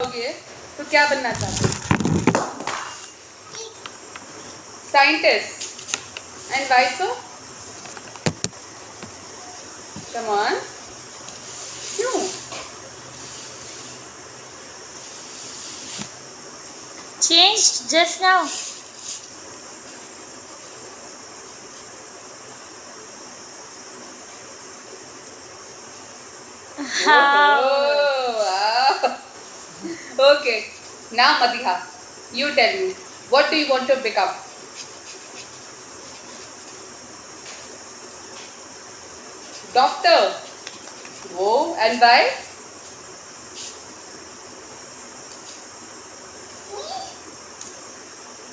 होगे तो क्या बनना चाहते हो? Scientist. And why so? Come on, क्यों? Changed just now. How? Oh, wow. Okay, now Madiha, you tell me, what do you want to become? Doctor. Oh, and why?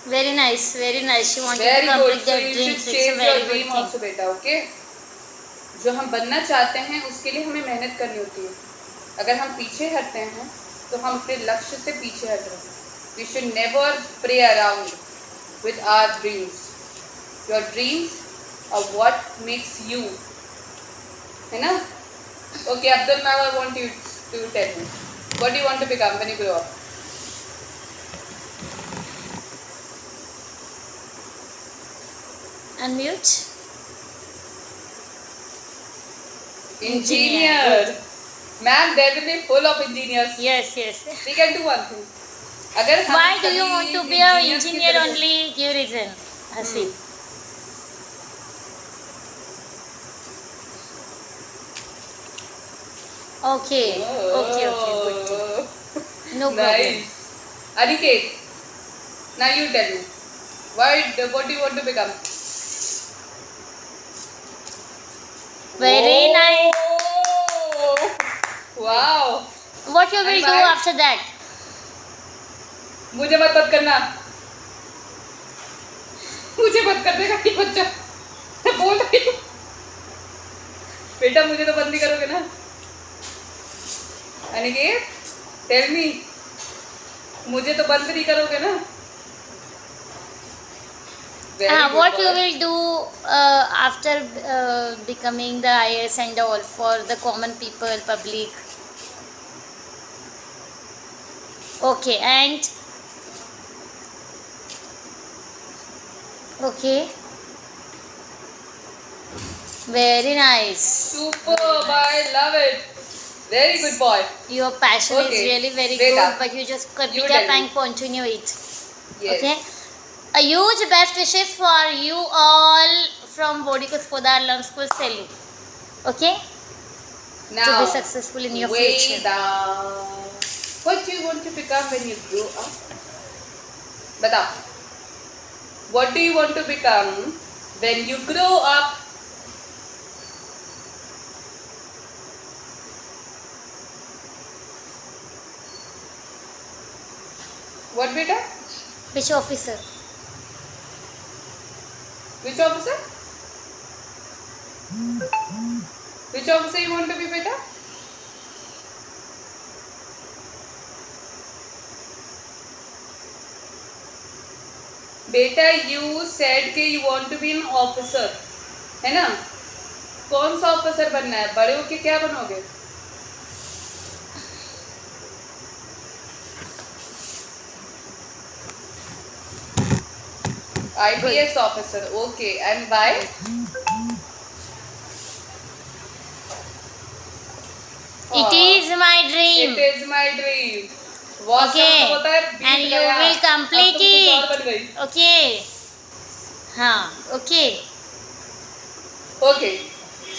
Very nice, very nice. She wanted Very to good. complete So their you dreams. should It's a chase very your good dream thing. also, बेटा. Okay? जो हम बनना चाहते हैं उसके लिए हमें मेहनत करनी होती है. अगर हम पीछे हटते हैं तो हम अपने लक्ष्य से पीछे हट रहे हैं. We should never play around with our dreams. Your dreams are what makes you. है ना? Okay, Abdul, now I want you to tell me. What do you want to become when you grow up? Unmute. Engineer. Ma'am, there will be full of engineers. Yes, yes. We can do one thing. अगर हम Why do you सभी want to be an engineers की engineer तरह- only? Give reason. Hasib. Okay. Okay, okay. Good thing. No problem. Nice. Aniket, now you tell me. What do you want to become? Very nice. Wow. What you will And do why? after that? मुझे मत करना. मुझे मत कर देगा ये बच्चा. मैं बोल रही हूँ. बेटा मुझे तो बंद ही करोगे ना. Aniket, tell me. मुझे तो बंद नहीं करोगे ना. Very good What boy. you will do after becoming the IAS and all for the common people, public? Okay, and okay, very nice. Superb, I love it. Very good boy. Your passion Okay, is really very Veda, good, but you just pick you up tell me. and continue it. Yes. Okay. A huge best wishes for you all from Bodhikos Podar Learn School, Selu. Okay. Now, To be successful in your way future. down. What do you want to become when you grow up? Bata. What do you want to become when you grow up? What, beta? Which officer? Which officer? Which officer you want to be, beta? बेटा you said कि you want to be an officer, है ना? कौन सा officer बनना है? बड़े होके क्या बनोगे? IPS officer. Okay, and why? It is my dream. It is my dream. बहुत Okay. शब्द होता है, बीत And you गया. will complete अब तुम कुछ और it. बन गई. Okay. हाँ. Okay. Okay.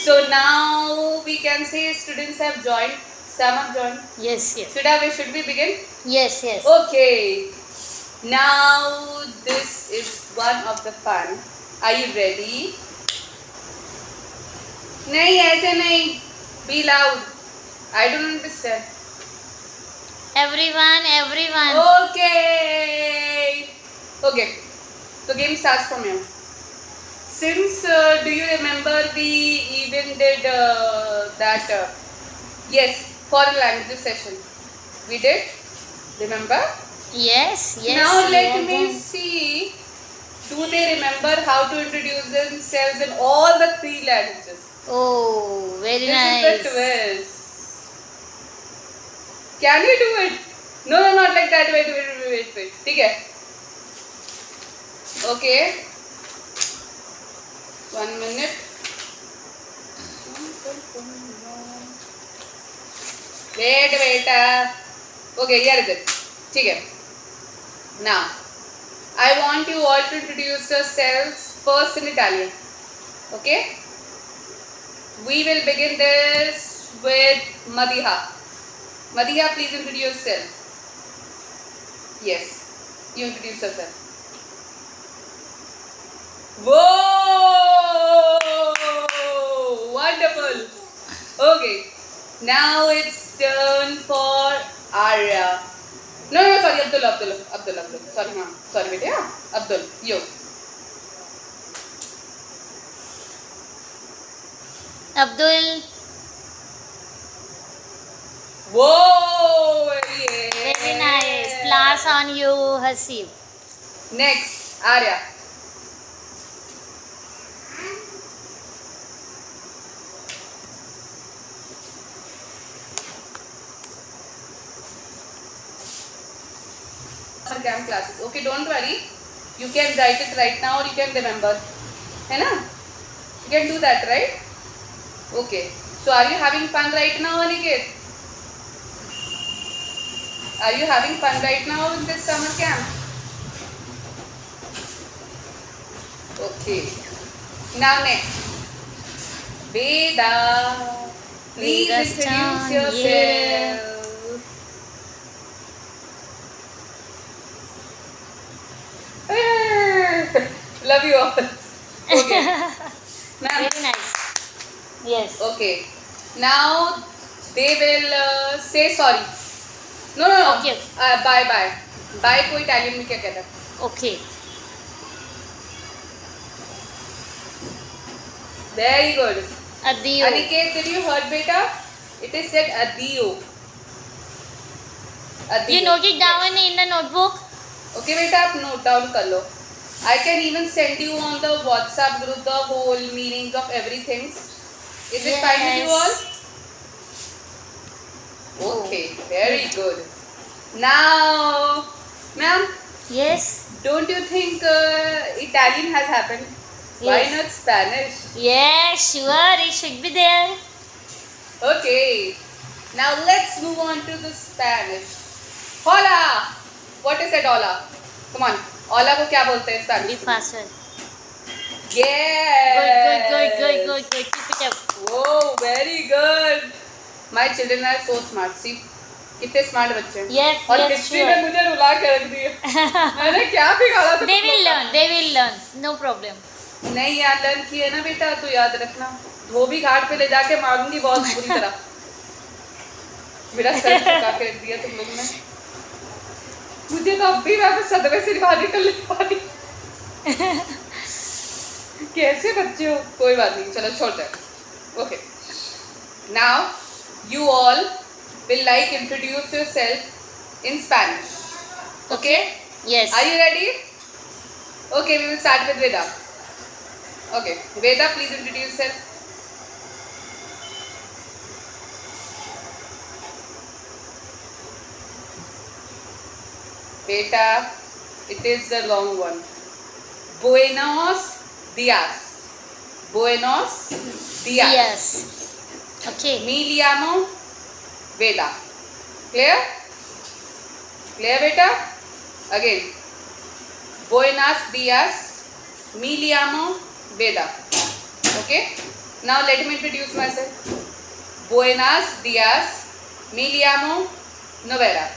So now we can say students have joined. Some have joined. Yes. Yes. Should we begin? Yes. Yes. Okay. Now this is one of the fun. Are you ready? नहीं ऐसे नहीं. Be loud. I don't understand. Everyone. Everyone. Okay. Okay. So game starts from here. Since do you remember we even did that yes, foreign languages session. We did. Remember? Yes. Yes. Now let yeah, me then. see. Do they remember how to introduce themselves in all the 3 languages? Oh, very This nice. is the twist. Can you do it? No, no, not like that. Wait. ठीक है. Okay. 1 minute. Wait. Okay, here is it. ठीक है. Now, I want you all to introduce yourselves first in Italian. Okay? We will begin this with Madiha. Madiha, please introduce yourself. Yes, you introduce yourself. Whoa! Wonderful. Okay, now it's turn for Arya. No, sorry, Abdul. Sorry, बेटे, हाँ, Abdul, you. Abdul. Whoa! Yeah. Very nice. Flowers on you, Hasib. Next, Arya. Camp classes. Okay, don't worry. You can write it right now or you can remember. है ना? You can do that, right? Okay. So are you having fun right now, Aniket? Are you having fun right now in this summer camp? Okay. Now next. Veda. Please Veda's introduce turn, yourself. Love you all. Okay. Ma'am. Very nice. Yes. Okay. Now they will say sorry. No. Okay. Bye. Bye को Italian में क्या कहता है? Okay. Very good. Addio. Aniket, did you heard beta? It is said addio. You note it down in the notebook? Okay बेटा, आप note down कर लो. I can even send you on the WhatsApp group the whole meanings of everything. Is it fine with you all? Okay, very good. Now, ma'am, Yes. don't you think Italian has happened? Why Yes. not Spanish? Yes, sure. It should be there. Okay, now let's move on to the Spanish. Hola! What is it, hola? Come on. Hola को क्या बोलते हैं Be Spanish? faster. Yes! Good. Keep it up. Whoa, very good. My children are so smart. See, कितने smart बच्चे हैं. Yes, और yes, history sure. में मुझे रुला के रख दिए. मैंने क्या बिगाड़ा था? They will learn. No problem. नहीं यार, लर्न किए ना बेटा, तो याद रखना. धोबी घाट पे ले जाके मारूंगी बहुत बुरी तरह. मेरा सर झुका के रख दिया तुम लोग ने. मुझे तो अब भी मैं सदमे से बाहर निकल नहीं पा रही. कैसे बच्चे हो? कोई बात नहीं, चलो छोड़ते हैं. Okay. Now you all will like introduce yourself in Spanish. Okay? Yes. Are you ready? Okay, we will start with Veda. Okay, Veda, please introduce yourself. Beta, it is the long one. Buenos dias. Buenos dias. Yes. Okay. Me llamo Veda. Clear? Clear, beta? Again. Buenos dias. Me llamo Veda. Okay? Now let me introduce myself. Buenos dias. Me llamo Novera.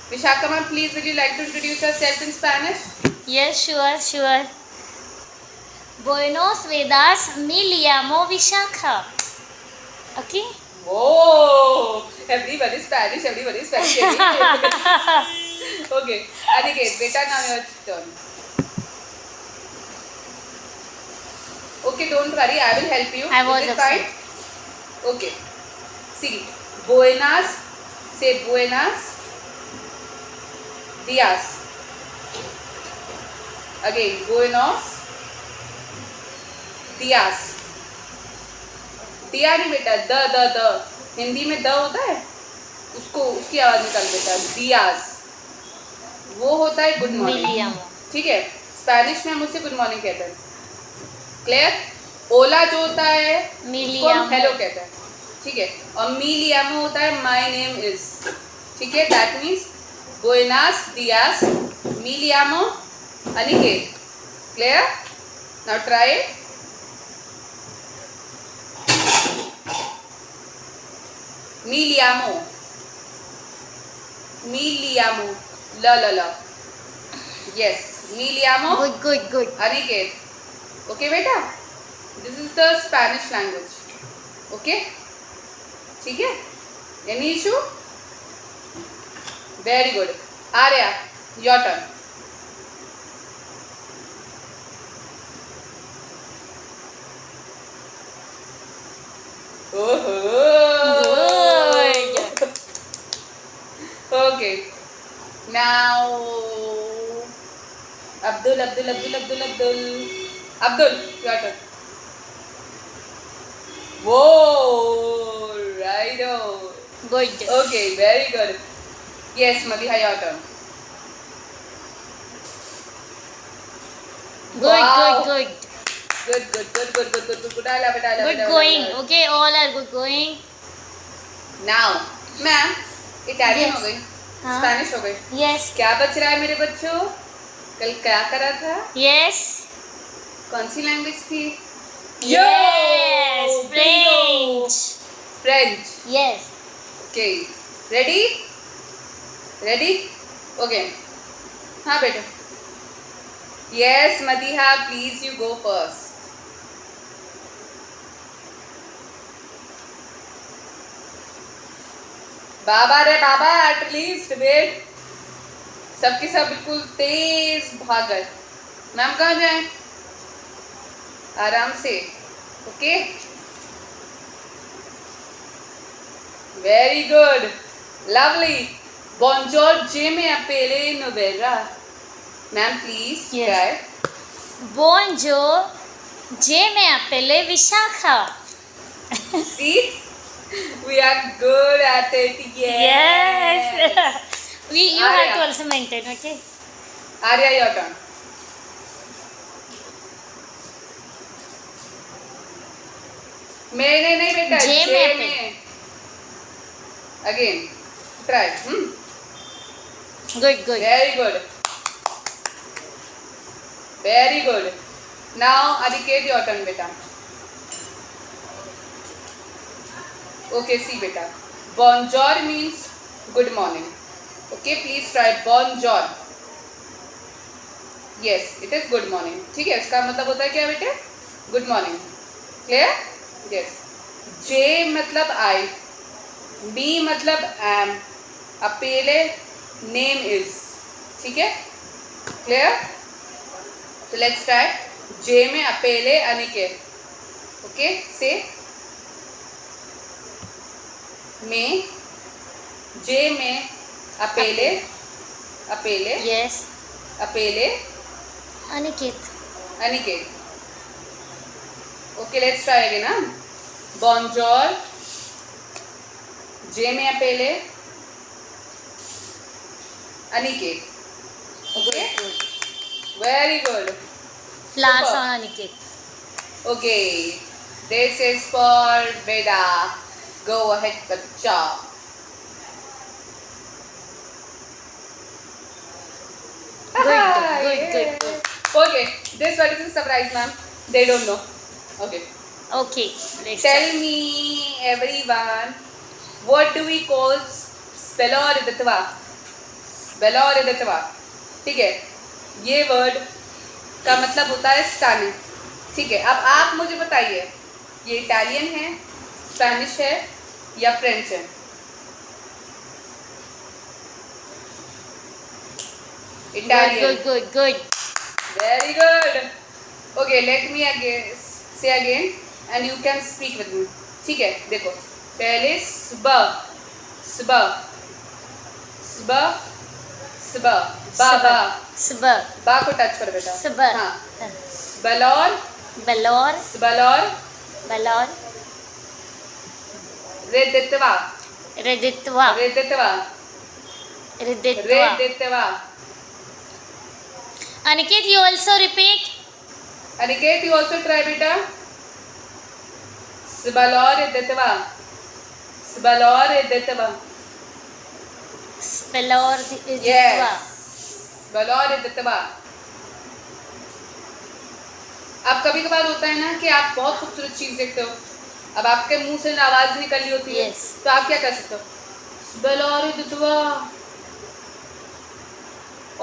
Vishaka ma'am, please will you like to introduce yourself in Spanish? Yes, sure. Buenos Vedas, me llamo Vishakha. Okay? Oh, everybody Spanish. Okay, Aniket, beta, now your turn. Okay, don't worry, I will help you. I was Is it upset. fine? Okay. See, buenas, say buenas dias. Again, buenos dias. दिया नहीं बेटा, the Hindi में the होता है, उसको उसकी आवाज़ निकाल देता है, दियाज, वो होता है गुड Mi मॉर्निंग। llamo. ठीक है, स्पेनिश में हम उसे गुड मॉर्निंग कहते हैं। क्लियर? ओला जो होता है उसको हम हेलो कहते हैं। ठीक है, और मी लियामो होता है माय नेम इज। ठीक है, दैट मीन्स बुएनास दियास मी लियामो अनिकेत। क्लियर? Now try. मी लियामो ल ल ल यस, मी लियामो Good. अनिकेत। ओके बेटा, this is the Spanish language. Okay, ठीक है, any issue? Very good. Arya, your turn. Okay, now Abdul, your turn. वो right. Good. Okay, very good. Yes, Madiha, your turn. Wow. Good. Good. I love Good it. going. Okay, all are good going. Now, ma'am, Italian Yes. हो गई, हाँ. Spanish हो गई, Yes. क्या बच रहा है मेरे बच्चों? कल क्या करा था? Yes. कौन सी लैंग्वेज थी? Yes. Bingo. French. French. Yes. Okay. Ready? Okay. हाँ बेटा। Yes, Madiha, please you go first. बाबा रे बाबा, at least wait. सबके सब बिल्कुल तेज भाग गए। मैम कहाँ जाए? आराम से। Okay, very good, lovely. Buongiorno, je me appelle Novella. Ma'am, please Yes. try. Bonjour. Je m'appelle Vishakha. See, we are good at it. Yes. You have Arya. to also maintain, okay? Arya, your turn. मैंने नहीं बेटा, जे जे में में। Again, try. Good. Very good. Now, Adiket, your turn, beta. Okay, see, beta. Bonjour means good morning. Okay, please try bonjour. Yes, it is good morning. ठीक है, इसका मतलब होता है क्या बेटे? Good morning. Clear? Yes. J मतलब I. B मतलब am. Appelle name is. ठीक है? Clear? So let's try. J में appelle अनिकेत. Okay, say. में J में appelle Yes. appelle Aniket. Aniket. Okay, let's try again. Huh? Bonjour. J में appelle Aniket. Okay, very good. Flowers Super. on Aniket. Okay, this is for Veda. Go ahead, बच्चा. Good. Okay, this one is a surprise, ma'am. They don't know. Okay. Okay. Let's Tell start. me, everyone, what do we call spelloriditva? Spelloriditva. ठीक है, ये word का मतलब होता है stunning. ठीक है, अब आप मुझे बताइए, ये इटालियन है, स्पेनिश है या फ्रेंच है? Italian. Good. Very good. Okay, let me again say again and you can speak with me. ठीक है, देखो, पहले Suba. बा को टच कर बेटा. Suba. हाँ. Billawar Balor. रेदितवा रिदित्वा रिदित्वा रिदित्वा रिदित्वा Aniket, you also repeat. Aniket, you also try beta. Sbalor ridiत्वा Sbalor ridiत्वा Spellor Yes. रिदित्वा Sbalor ridiत्वा। अब कभी कभार होता है ना कि आप बहुत खूबसूरत चीज देखते हो, अब आपके मुंह से आवाज निकल रही होती है, Yes. तो आप क्या कर सकते हो? Sbalor ridiत्वा।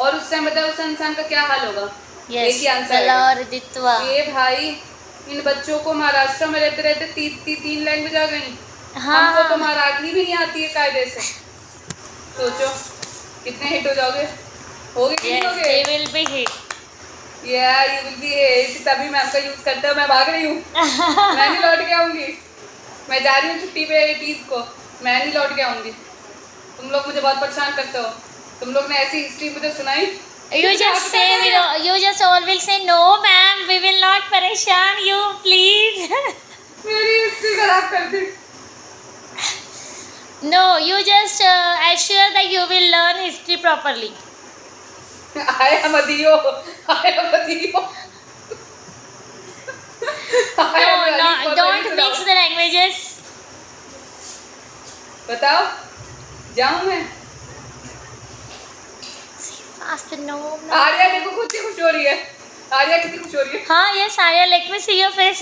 और उस टाइम बताओ उस इंसान का क्या हाल होगा? Yes. एक ही आंसर Spellor रिदित्वा ये भाई इन बच्चों को महाराष्ट्र में रहते रहते तीन लैंग्वेज आ गई। हाँ। हमको तो मराठी भी नहीं आती है कायदे से। सोचो कितने हिट हो जाओगे, होगे कि नहीं Yes, होगे? they will be hit. Yeah, you will be hit। तभी मैं आपका यूज करता हूँ। मैं भाग रही हूँ, मैं नहीं लौट के आऊंगी। मैं जा रही हूँ छुट्टी पे 18 को, मैं नहीं लौट के आऊंगी। तुम लोग मुझे बहुत परेशान करते हो। तुम लोग ने ऐसी हिस्ट्री मुझे सुनाई। You just say, you just all will say, no ma'am, we will not परेशान you, please. मेरी हिस्ट्री खराब कर दी। No, you just assure that you will learn history properly. I am a Dio। I am a Dio। No, don't mix the languages. बताओ जाऊं मैं? Fast, no. Arya देखो कितनी खुश हो रही है। आर्या कितनी खुश हो रही है। हाँ, yes, Arya, let me see your face.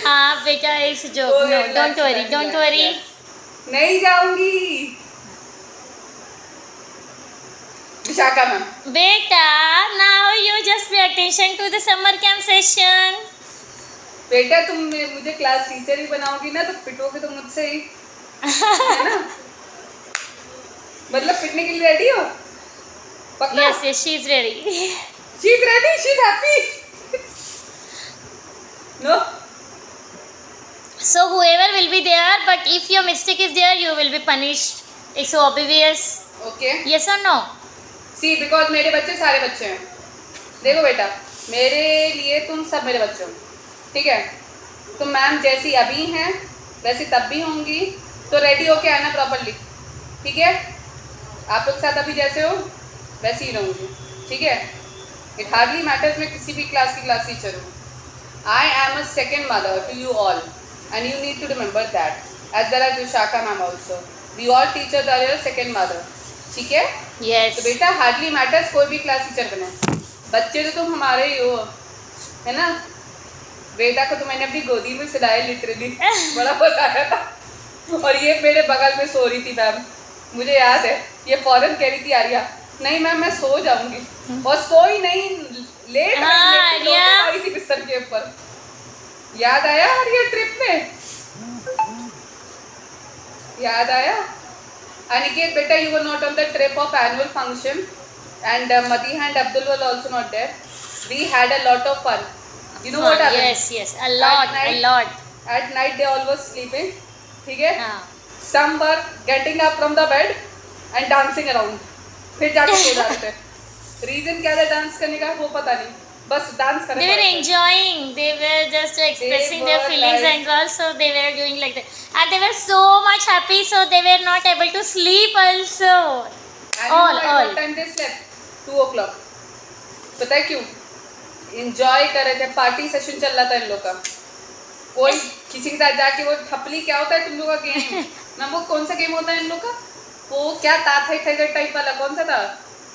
हाँ बेटा, इस joke. No, don't worry, don't worry. नहीं जाऊंगी। विशाखा मैम। बेटा, now you just pay attention to the summer camp session. बेटा तुम मुझे क्लास टीचर ही बनाओगी ना, तो पिटोगे तो मुझसे ही, है ना? मतलब पिटने के लिए रेडी हो? पक्का? Yes, yes, she is ready. She is ready. She is happy. No. So whoever will be there, but if your mistake is there, you will be punished. It's so obvious. Okay. Yes or no? See, because मेरे बच्चे सारे बच्चे हैं। देखो बेटा, मेरे लिए तुम सब मेरे बच्चे हो, ठीक है? तुम मैम जैसी अभी हैं वैसी तब भी होंगी, तो रेडी होके आना प्रॉपरली, ठीक है? आप लोग साथ अभी जैसे हो वैसे ही रहूँगी, ठीक है? इट हार्डली मैटर्स मैं किसी भी क्लास की क्लास टीचर हूँ। I am a second mother to you all and you need to remember that as well as Vishakha ma'am also. We all teachers are your second mother, ठीक है? Yes. तो बेटा hardly matters कोई भी class teacher बने, बच्चे तो तुम हमारे ही हो, है ना? बेटा को तो मैंने अपनी गोदी में सुलाया लिटरली, बड़ा मजा आया था। और ये मेरे बगल में सो रही थी मैम, मुझे याद है। ये फौरन कह रही थी आर्या, नहीं मैम मैं सो जाऊंगी, और सोई नहीं, लेट आई थी बिस्तर के ऊपर। याद आया आर्या ट्रिप में? याद आया? Aniket, beta, you were not on the trip of annual function, and Madiha and Abdul were also not there. We had a lot of fun. You know what happened? Yes, yes, a lot, night, a lot. At night they all were sleeping. ठीक है? हाँ. Some were getting up from the bed and dancing around. फिर जाके सो जाते थे। Reason क्या था dance करने का वो पता नहीं, बस डांस करने। They were enjoying. They were just expressing their feelings and also they were doing like that. And they were so much happy, so they were not able to sleep also. And all. What time they slept? 2 o'clock. पता है क्यों? Enjoy कर रहे थे, party session चल रहा था इन लोग का। कोई किसी के साथ जाके वो थपली क्या होता है तुम लोग का गेम? मैम वो कौन सा गेम होता है इन लोग का? वो क्या ताथाई टाइगर टाइप वाला कौन सा था?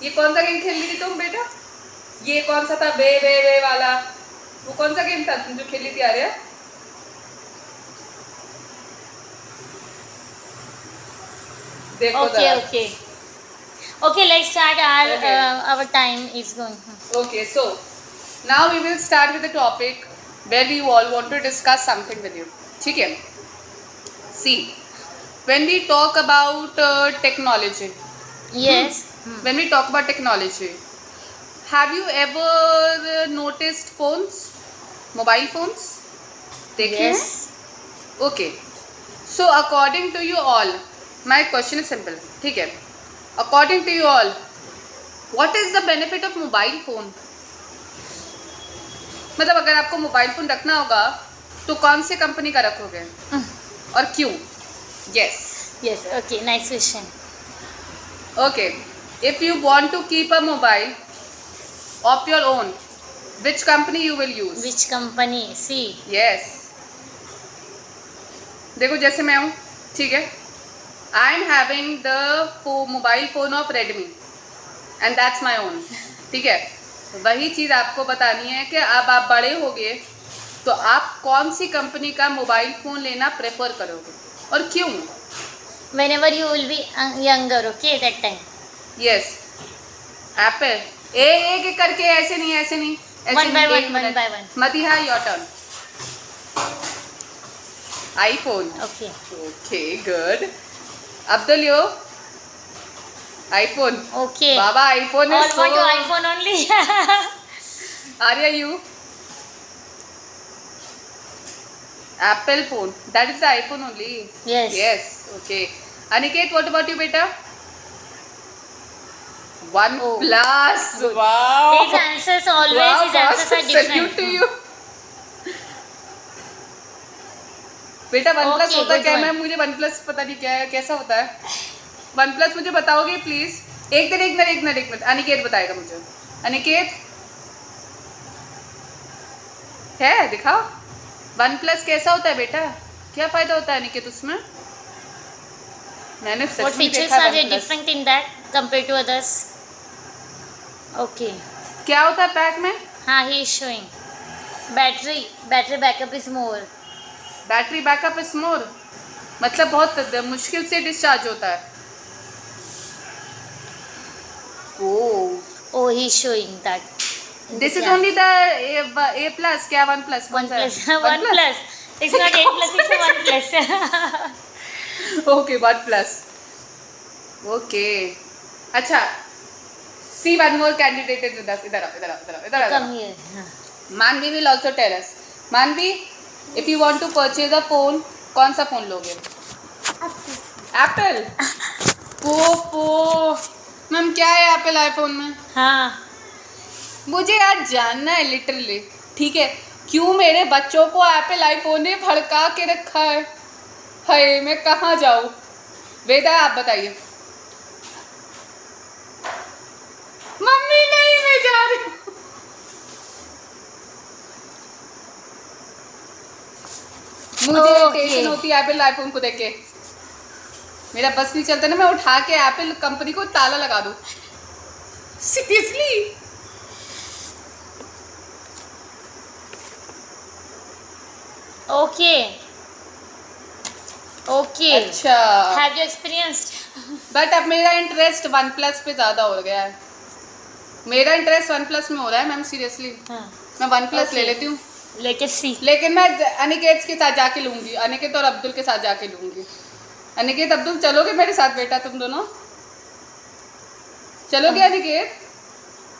ये कौन सा गेम खेल रही थी तुम बेटा? ये कौन सा था वे वाला? वो कौन सा गेम था तुम जो खेली थी आर्या? देखो Okay, let's start. Our time is going. Okay, so now we will start with the topic where we all want to discuss something with you. ठीक है? See, when we talk about technology. Yes. When we talk about technology, have you ever noticed phones, mobile phones? Yes. Okay. So according to you all, my question is simple. ठीक है? According to you all, what is the benefit of mobile phone? मतलब अगर आपको mobile phone रखना होगा तो कौन सी company का रखोगे? और क्यों? Yes. Yes. Okay. Nice question. Okay. If you want to keep a mobile of your own, which company you will use? Which company? See. Yes. देखो जैसे मैं हूँ, ठीक है, I am having the mobile phone off Redmi and that's my own, ठीक है। वही चीज़ आपको बतानी है कि अब आप बड़े हो गए तो आप कौन सी कंपनी का मोबाइल फ़ोन लेना प्रेफर करोगे और क्यों? Whenever you will be younger, okay, that time. Yes, Apple. एक एक करके, ऐसे नहीं ऐसे नहीं, ऐसे One by नहीं, one, एक one minute. by one. Madiha, your turn. IPhone. Okay. Okay, good. Abdul, yo iPhone. Okay. Baba iPhone All is want to so... iPhone only. Arya, you? Apple phone. That is the iPhone only. Yes. Yes. Okay. Aniket, what about you, beta? OnePlus. Good. Wow. His answers always, Wow, his answers are different. Salute to you. बेटा one plus Okay, होता good क्या? one. मैं मुझे one plus पता नहीं क्या है, कैसा होता है वन प्लस, मुझे बताओगे प्लीज? एक मिनट अनिकेत बताएगा मुझे। अनिकेत है, दिखाओ वन प्लस कैसा होता है बेटा, क्या फायदा होता है अनिकेत उसमें? मैंने What सच में features देखा are they OnePlus। different in that compared to others? Okay. क्या होता है पैक में? हाँ, he is showing. Battery backup is more. Battery backup is more, मतलब बहुत मुश्किल से डिस्चार्ज होता है। Oh, he is showing that. This is Yeah. Only the A plus, क्या one plus? OnePlus. OnePlus. It's not 8 plus, it's a OnePlus. Okay, one plus. Okay, अच्छा, see one more candidate is with us. इधर Come here. Manvi will also tell us. Manvi, if you want to purchase a phone, कौन सा phone लोगे? Apple. ओफो ma'am, क्या है Apple iPhone में? हाँ. मुझे आज जानना है लिटरली, ठीक है, क्यों मेरे बच्चों को एप्पल आईफोन ने भड़का के रखा है? हाय, मैं कहाँ जाऊँ? वेदा, आप बताइए। मम्मी नहीं, मैं जा रही हूँ। मुझे टेंशन होती है एप्पल आईफोन को देख के, मेरा बस नहीं चलता ना, मैं उठा के एप्पल कंपनी को ताला लगा दूँ। सीरियसली। Okay. अच्छा, Have you experienced? बट अब मेरा इंटरेस्ट वन प्लस पे ज़्यादा हो गया है। मेरा इंटरेस्ट वन प्लस में हो रहा है मैम, सीरियसली। हाँ. मैं वन प्लस Okay. ले लेती हूँ, Let us see. लेकिन मैं अनिकेत के साथ जाके लूँगी, अनिकेत और अब्दुल के साथ जाके लूँगी। अनिकेत, अब्दुल, चलोगे मेरे साथ बेटा? तुम दोनों चलोगे अनिकेत?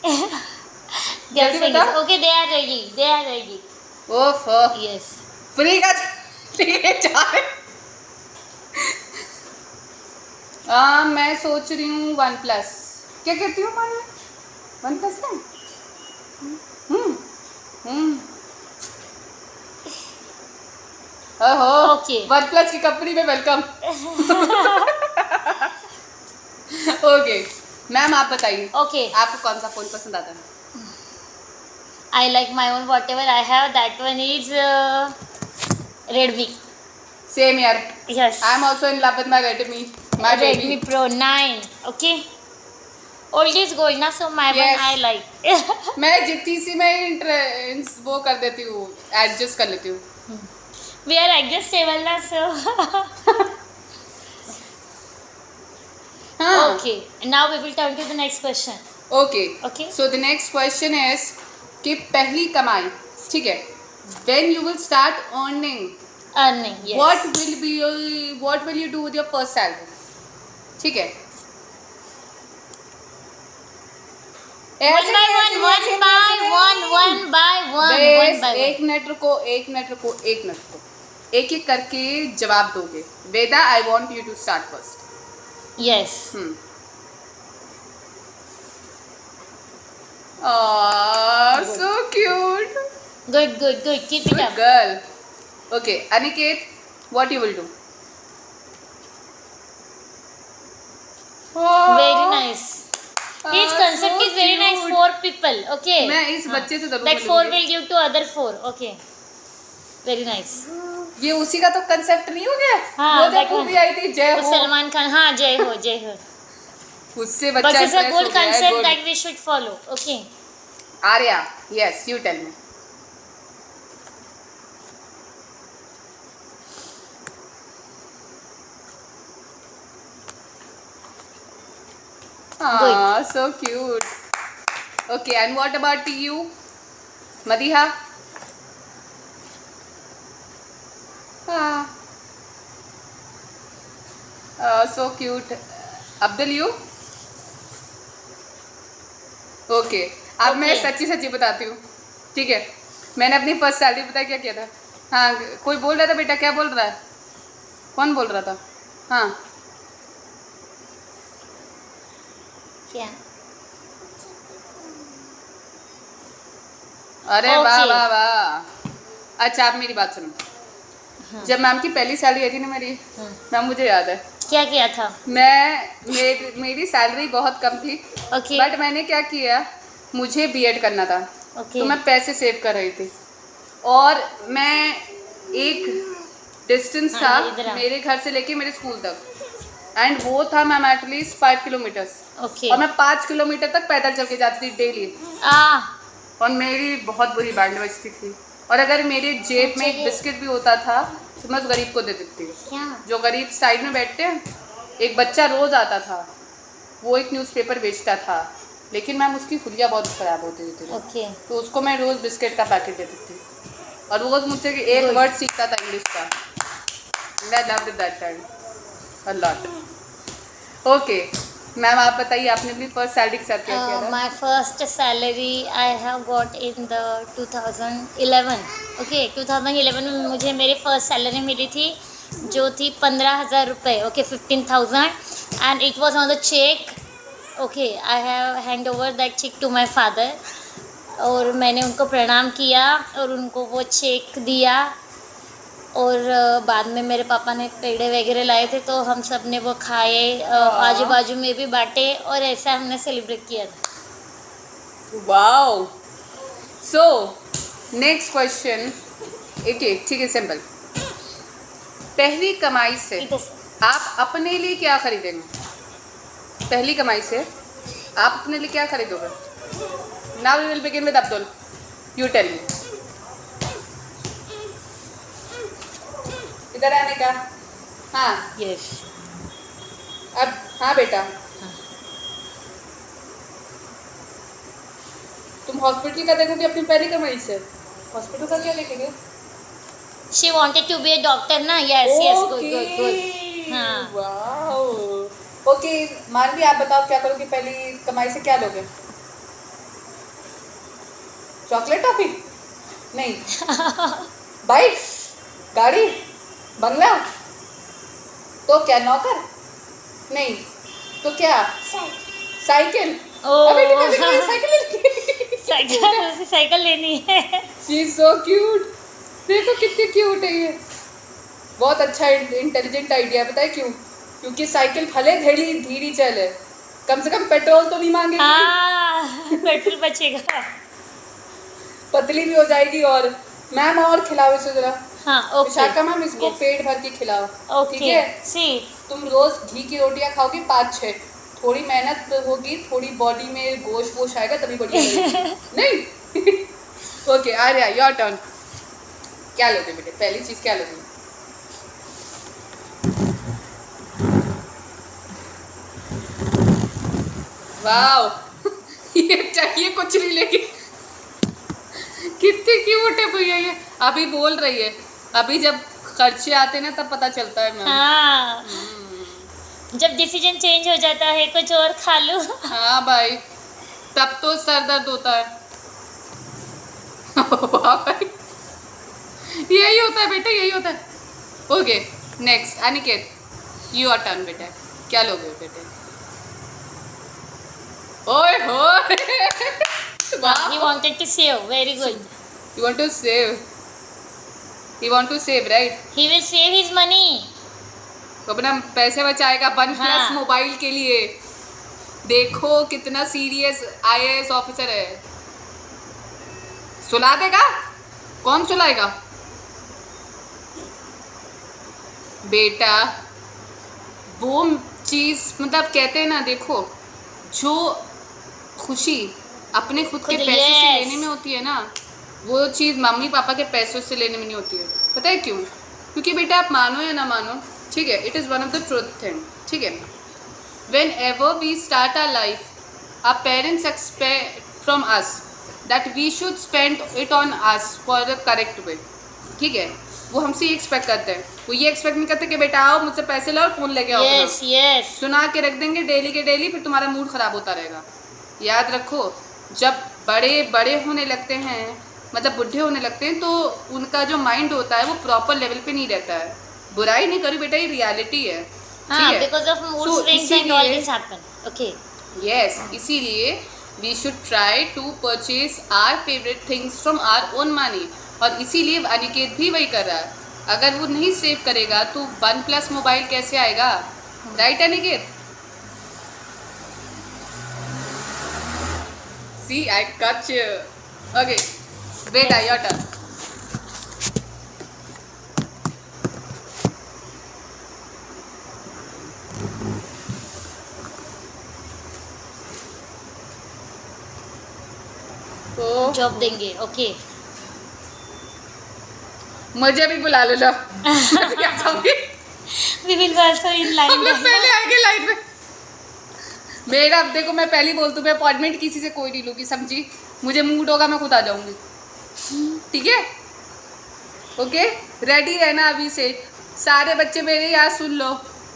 They are जल्दी saying बता। yes. Okay, they are ready. They are ready. Of, Yes. Free का लिए जा रहे। मैं सोच रही हूँ वन प्लस। क्या कहती हूँ मान? वन प्लस है। ओहो, Okay. वन प्लस की कंपनी में वेलकम। ओके मैम, आप बताइए, Okay. आपको कौन सा फोन पसंद आता है? I like my own. Whatever I have, that one is Redmi. Same यार, Yes. I am also in love with my Redmi, my Redmi baby. Pro 9. Okay. Old is gold ना, so my Yes. one I like. मैं जितनी सी मैं वो कर देती हूँ, adjust कर लेती हूँ। We are adjustable ना, so. हाँ, Okay. Now we will turn to the next question. Okay. Okay. So the next question is कि पहली कमाई, ठीक है, when you will start earning, Earning. Yes. what will you do with your first salary? ठीक है, One by one, one by one, one by one, one by एक one. Minute रुको, एक एक करके जवाब दोगे। Veda, I want you to start first. Yes. So cute. Good, good, good. Keep it Good up. girl. Okay, Aniket, what you will do? Very nice. His concept is very nice. 4 people. Okay. मैं इस बच्चे से जरूर That 4 मिलूंगी। will give to other 4. Okay. Very nice. ये उसी का तो कंसेप्ट नहीं हो गया? हाँ, वो जब that मूवी one. आई थी जय तो हो, सलमान खान, हाँ, जय हो, जय हो. उससे But बच्चा it's a impress good हो गया है, concept good. that we should follow. Okay. Arya, yes, you tell me. Ah, so cute. Okay, and what about you, Madiha? Ah, so cute. Abdul, you? Okay. अब मैं Okay. सच्ची सच्ची बताती हूँ, ठीक है? मैंने अपनी फर्स्ट सैलरी पता क्या किया था? हाँ, कोई बोल रहा था बेटा, क्या बोल रहा है? कौन बोल रहा था? हाँ, क्या? अरे वाह Okay. वाह वाह। अच्छा, आप मेरी बात सुनो। हाँ. जब मैम की पहली सैलरी आई थी ना मेरी, हाँ. मैम मुझे याद है, क्या किया था? मेरी सैलरी बहुत कम थी, Okay. बट मैंने क्या किया, मुझे बीएड करना था, Okay. तो मैं पैसे सेव कर रही थी, और मैं एक डिस्टेंस हाँ, इधर था आ। मेरे घर से लेके मेरे स्कूल तक, एंड वो था मैम एटलीस्ट 5 किलोमीटर्स, Okay. और मैं 5 किलोमीटर तक पैदल चल के जाती थी डेली, और मेरी बहुत बुरी बैंड बजती थी, और अगर मेरे जेब में एक बिस्किट भी होता था तो मैं उस गरीब को दे देती थी। क्या? जो गरीब साइड में बैठते हैं, एक बच्चा रोज़ आता था, वो एक न्यूज़पेपर बेचता था, लेकिन मैम उसकी हुलिया बहुत ख़राब होती थी, Okay. तो उसको मैं रोज़ बिस्किट का पैकेट देती थी, और रोज़ मुझसे एक Good. वर्ड सीखता था इंग्लिश का। I loved that time a lot. Okay ma'am, आप बताइए, आपने अपनी फर्स्ट सैलरी के साथ क्या किया था? My first salary I have got in the 2011. Okay, 2011 में मुझे मेरी फर्स्ट सैलरी मिली थी, जो थी 15,000 रुपये. Okay, 15,000, and it was on the check. Okay, I have hand over that check to my father. और मैंने उनको प्रणाम किया और उनको वो चेक दिया, और बाद में मेरे पापा ने पेड़े वगैरह लाए थे, तो हम सब ने वो खाए, आजू बाजू में भी बांटे, और ऐसा हमने सेलिब्रेट किया था. वाओ। सो नेक्स्ट क्वेश्चन, ठीक है, सिंपल। पहली कमाई से इधर से. आप अपने लिए क्या खरीदेंगे? पहली कमाई से आप अपने लिए क्या खरीदोगे? Now we will begin with Abdul, you tell me. इधर आने का। हाँ, यस. अब हाँ बेटा, तुम हॉस्पिटल का देखोगे अपनी पहली कमाई से? हॉस्पिटल का क्या देखेंगे? She wanted to be a doctor ना. Yes yes, good good good. हाँ. वाओ। ओके मानवी, आप बताओ क्या करोगे पहली कमाई से? क्या लोगे? Chocolate toffee? नहीं। बाइक, गाड़ी, बंगला? तो क्या, नौकर? नहीं। तो क्या? साइकिल? अबे बेटी, साइकिल साइकिल लेनी है. She is so cute. देखो कितनी क्यूट है ये। बहुत अच्छा इंटेलिजेंट आइडिया, पता है क्यों? क्योंकि साइकिल भले धीरे चले, कम से कम पेट्रोल तो नहीं मांगेगी। हाँ, पेट्रोल बचेगा. पतली भी हो जाएगी। और मैम, और खिलाओ इसे जरा। हाँ, ओके. विशाखा मैम, इसको Yes. पेट भर के खिलाओ, ठीक ओके. है? सी. तुम रोज घी की रोटियां खाओगी 5-6, थोड़ी मेहनत होगी, थोड़ी बॉडी में गोश्त वोश आएगा, तभी बढ़िया लगेगी। नहीं। Okay Arya, your turn. क्या लोगे बेटे? पहली चीज क्या लोगे? वाओ। ये चाहिए कुछ नहीं, लेकिन कितनी क्यूट है भैया ये। अभी बोल रही है, अभी जब खर्चे आते ना तब पता चलता है मैम। हाँ, जब डिसीजन चेंज हो जाता है, कुछ और खा लो. हाँ भाई, तब तो सर दर्द होता है। वाह भाई, यही होता है बेटा, यही होता है। Okay next, Aniket, your turn बेटा। क्या लोगे बेटे? ओए होए। He wanted to save. Very good. You want to save? You want to save, right? He will save his money. तो अपना पैसे बचाएगा 1+ हाँ. मोबाइल के लिए। देखो कितना सीरियस आईएएस ऑफिसर है। सुला देगा? कौन सुलाएगा? बेटा वो चीज़ मतलब कहते हैं ना, देखो जो खुशी अपने खुद के पैसे से लेने में होती है ना, वो चीज़ मम्मी पापा के पैसों से लेने में नहीं होती है। पता है क्यों? क्योंकि बेटा आप मानो या ना मानो, ठीक है, it is one of the truth thing, ठीक है, whenever we start our life our parents expect from us that we should spend it on us for the correct way, ठीक है। वो हमसे ये एक्सपेक्ट करते हैं, वो ये एक्सपेक्ट नहीं करते कि बेटा आओ मुझसे पैसे लो और फ़ोन लेके आओ। यस यस, सुना के रख देंगे डेली के डेली, फिर तुम्हारा मूड ख़राब होता रहेगा। याद रखो, जब बड़े बड़े होने लगते हैं, मतलब बुढ़े होने लगते हैं, तो उनका जो माइंड होता है वो प्रॉपर लेवल पे नहीं रहता है। बुराई नहीं करी बेटा, ये रियलिटी है, ठीक है। Because of mood swings and all this happen, okay. Yes, इसीलिए we should try to purchase our favourite things from our own money. और इसीलिए अनिकेत भी वही कर रहा है। अगर वो नहीं सेव करेगा तो OnePlus मोबाइल कैसे आएगा? Right Aniket? See I cut you. Okay बेटा, योर टर्न। तो जॉब देंगे, ओके। मुझे भी बुला लो, We will also in line. हम लोग पहले आएंगे लाइन में। मेरा अब देखो, मैं पहले बोल दूँ, मैं अपॉइंटमेंट किसी से कोई नहीं लूँगी, समझी? मुझे मूड होगा मैं खुद आ जाऊँगी, ठीक है? ओके, रेडी रहना अभी से। सारे बच्चे मेरे यहाँ सुन लो,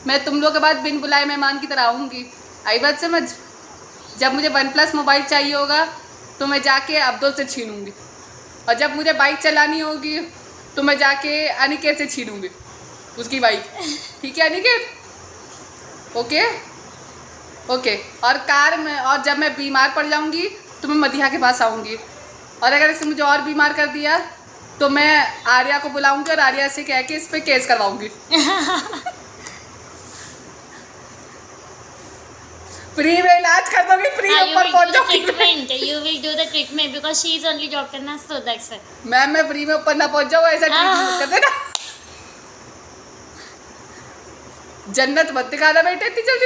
मैं तुम लोग के बाद बिन बुलाए मेहमान की तरह आऊँगी। आई बात समझ? जब मुझे OnePlus मोबाइल चाहिए होगा तो मैं जाके अब्दुल से छीनूँगी, और जब मुझे बाइक चलानी होगी तो मैं जाके अनिकेत से छीनूँगी उसकी बाइक, ठीक है अनिकेत? Okay okay. और कार में, और जब मैं बीमार पड़ जाऊँगी तो मैं मदिहा के पास आऊँगी, और अगर इसने मुझे और बीमार कर दिया तो मैं आर्या को बुलाऊँगी और आर्या से कह के इस पर केस करवाऊँगी। फ्री में इलाज कर दोगे, फ्री में ऊपर पहुँच जाऊँगी। You will do the treatment because she is only doctor ना, so that's why. मैम मैं फ्री में ऊपर ना पहुँच जाऊँ, ऐसा ट्रीटमेंट कर देना। जन्नत मत दिखाना बेटे इतनी जल्दी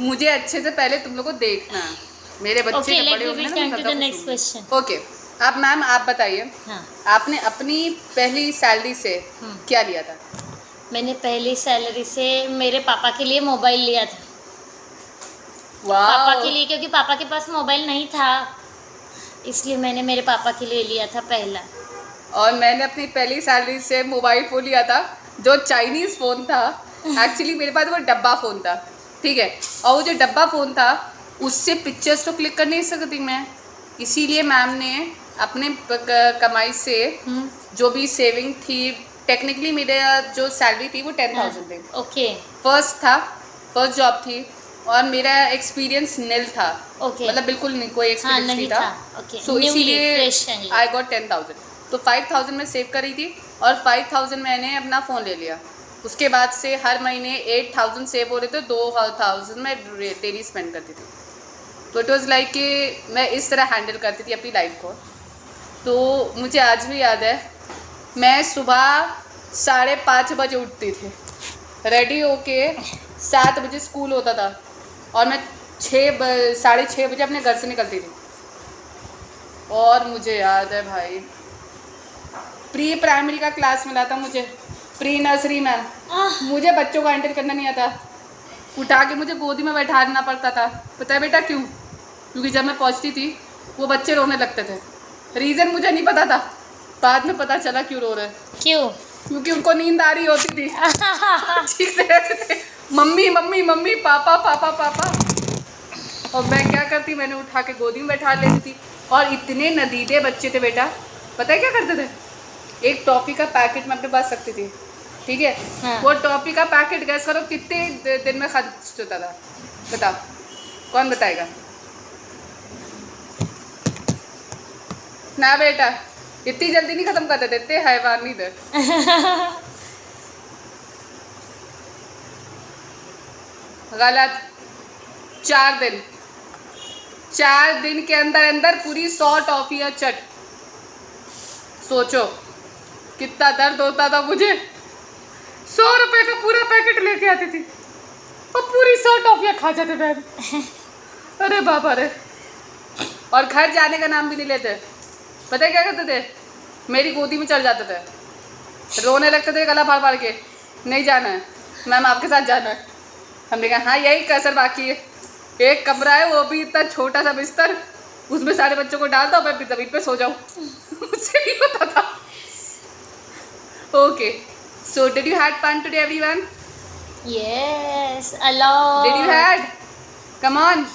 मुझे अच्छे से पहले तुम लोग को देखना है। मेरे बच्चे Okay, बड़े we हो गए will ना, turn मैं to ज़्यादा the next खुश question. हूँ। ओके, अब मैम आप बताइए, हाँ, आपने अपनी पहली सैलरी से क्या लिया था? मैंने पहली सैलरी से मेरे पापा के लिए मोबाइल लिया था। वाह, पापा के लिए, क्योंकि पापा के पास मोबाइल नहीं था, इसलिए मैंने मेरे पापा के लिए लिया था पहला। और मैंने अपनी पहली सैलरी से मोबाइल फ़ोन लिया था, जो चाइनीज़ फ़ोन था। एक्चुअली मेरे पास वो डब्बा फ़ोन था, ठीक है, और वो जो डब्बा फ़ोन था उससे पिक्चर्स तो क्लिक कर नहीं सकती मैं, इसीलिए मैम ने अपने कमाई से जो भी सेविंग थी, टेक्निकली मेरे जो सैलरी थी वो 10,000 थी। ओके, फर्स्ट जॉब थी, और मेरा एक्सपीरियंस नील था। ओके, मतलब बिल्कुल नहीं, कोई एक्सपीरियंस नहीं था। ओके, सो इसीलिए फ्रेश। I got 10,000। तो 5,000 में सेव करी थी, और 5,000 मैंने अपना फ़ोन ले लिया। उसके बाद से हर महीने 8,000 सेव हो रहे थे, 2,000 मैं डेली स्पेंड करती थी। तो इट वॉज़ लाइक कि मैं इस तरह हैंडल करती थी अपनी लाइफ को। तो मुझे आज भी याद है, मैं सुबह 5:30 बजे उठती थी, रेडी होके 7 बजे स्कूल होता था, और मैं 6:30 बजे अपने घर से निकलती थी। और मुझे याद है भाई, प्री प्राइमरी का क्लास मिला था मुझे, प्री नर्सरी में। मुझे बच्चों को हैंडल करना नहीं आता, उठा के मुझे गोदी में बैठाना पड़ता था। पता है बेटा क्यों? क्योंकि जब मैं पहुंचती थी वो बच्चे रोने लगते थे। रीज़न मुझे नहीं पता था, बाद में पता चला क्यों रो रहे। क्यों? क्योंकि उनको नींद आ रही होती थी। चीखते रहते थे, मम्मी मम्मी मम्मी, पापा पापा पापा। और मैं क्या करती, मैंने उठा के गोदी में बैठा लेती थी। और इतने नदीदे बच्चे थे बेटा, पता है क्या करते थे? एक टॉफ़ी का पैकेट मैं अपने पास रखती थी, ठीक है, हाँ। वो टॉफ़ी का पैकेट गैस करो कितने दिन में खर्च होता था? बताओ, कौन बताएगा? ना बेटा, इतनी जल्दी नहीं ख़त्म कर देते, हैवान नहीं थे। गलत। 4 दिन, 4 दिन के अंदर अंदर पूरी 100 टॉफियाँ चट। सोचो कितना दर्द होता था मुझे। 100 रुपए का पूरा पैकेट लेके आती थी और पूरी 100 टॉफियाँ खा जाते बहन। अरे बाबा रे। और घर जाने का नाम भी नहीं लेते। पता है क्या करते थे? मेरी गोदी में चढ़ जाते थे, रोने लगते थे गला फाड़ फाड़ के, नहीं जाना है मैम, आपके साथ जाना है। हमने कहा हाँ यही कसर बाकी है, एक कमरा है वो भी इतना छोटा सा बिस्तर, उसमें सारे बच्चों को डाल दो, मैं अपनी ज़मीन पे सो जाऊँ। मुझसे नहीं होता था। Okay, so did you had fun today everyone? Yes, a lot. Did you had? Come on.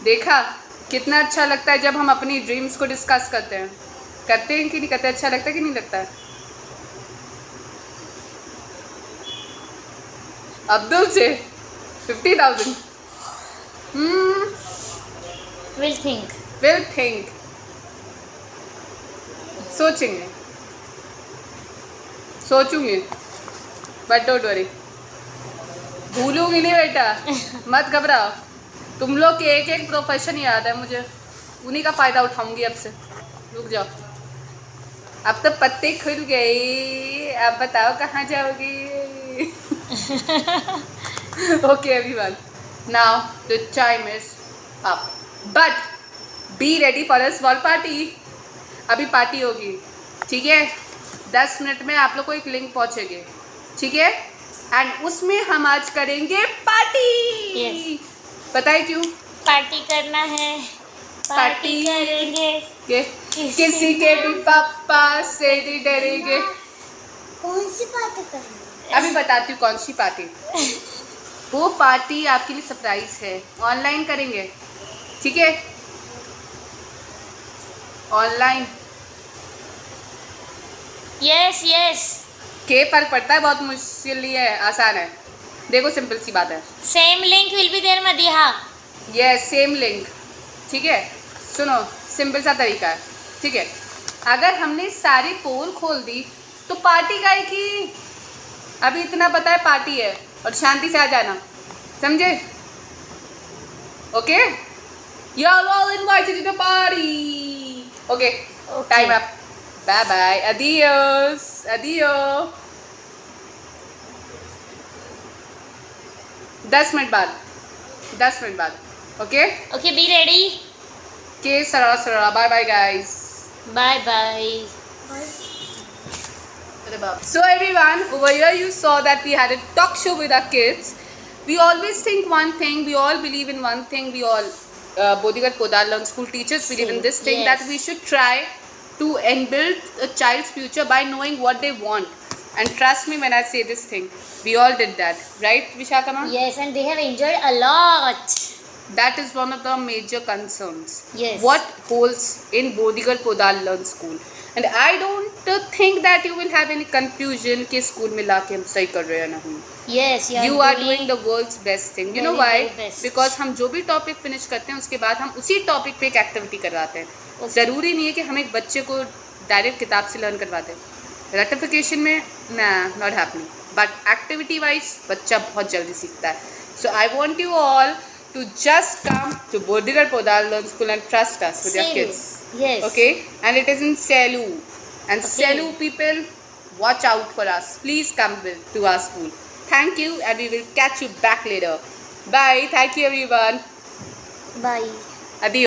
देखा कितना अच्छा लगता है जब हम अपनी ड्रीम्स को डिस्कस करते हैं। करते हैं कि नहीं करते? अच्छा लगता है कि नहीं लगता है? अब्दुल से 50,000। Will think. विल थिंक, सोचेंगे, सोचूंगी, बट डोंट वरी, भूलूंगी नहीं बेटा, मत घबराओ। तुम लोग के एक एक प्रोफेशन याद है मुझे, उन्हीं का फ़ायदा उठाऊंगी अब से। रुक जाओ, अब तो पत्ते खुल गए, अब बताओ कहाँ जाओगी? Okay everyone, now the time is up, but be ready for a small party. अभी पार्टी होगी, ठीक है? 10 मिनट में आप लोग को एक लिंक पहुँचेगी, ठीक है? एंड उसमें हम आज करेंगे पार्टी। Yes. बताइए क्यों? पार्टी करना है, पार्टी करेंगे। किसी के भी पापा से नहीं डरेंगे। कौन सी पार्टी करनी? अभी बताती हूँ कौन सी पार्टी। वो पार्टी आपके लिए सरप्राइज है, ऑनलाइन करेंगे, ठीक है? ऑनलाइन यस यस, के फर्क पड़ता है, बहुत मुश्किल नहीं है, आसान है। देखो सिंपल सी बात है। Same link will be there Madiha. Yes, same link, ठीक है? सुनो, सिंपल सा तरीका है, ठीक है? अगर हमने सारी पोल खोल दी तो पार्टी काहे की? अभी इतना पता है पार्टी है, और शांति से आ जाना, समझे? Okay, you are all invited to the party. Okay, time up, bye bye, अडियोस, अडियो। 10 मिनट बाद, 10 मिनट बाद, ओके? Okay, be ready. के सरा सरा, bye bye guys. Bye bye. So everyone, over here you saw that we had a talk show with our kids. We always think one thing, we all believe in one thing, we all Bodhighat Podar Learn School teachers believe in this thing, Yes. that we should try to build a child's future by knowing what they want. And trust me when I say this thing, we all did that, right Vishaka ma'am? Yes, and they have enjoyed a lot. That is one of the major concerns. Yes. What holds in Bodhighat Podar Learn School. And I don't think that you will have any confusion कि school में लाके हम सही कर रहे हैं नहीं। Yes, You are doing the world's best thing. You know why? very best. Because हम जो भी टॉपिक फिनिश करते हैं उसके बाद हम उसी टॉपिक पे एक एक्टिविटी करवाते हैं। Okay. ज़रूरी नहीं है कि हम एक बच्चे को डायरेक्ट किताब से लर्न करवाते हैं। रेक्टिफिकेशन में ना, not happening, but activity wise बच्चा बहुत जल्दी सीखता है। So I want you all to just come to Bodhighat Podar Learn School and trust us with your Selu. kids. Yes. Okay? And it is in Selu. And Okay. Selu people, watch out for us. Please come to our school. Thank you, and we will catch you back later. Bye. Thank you everyone. Bye. Adios.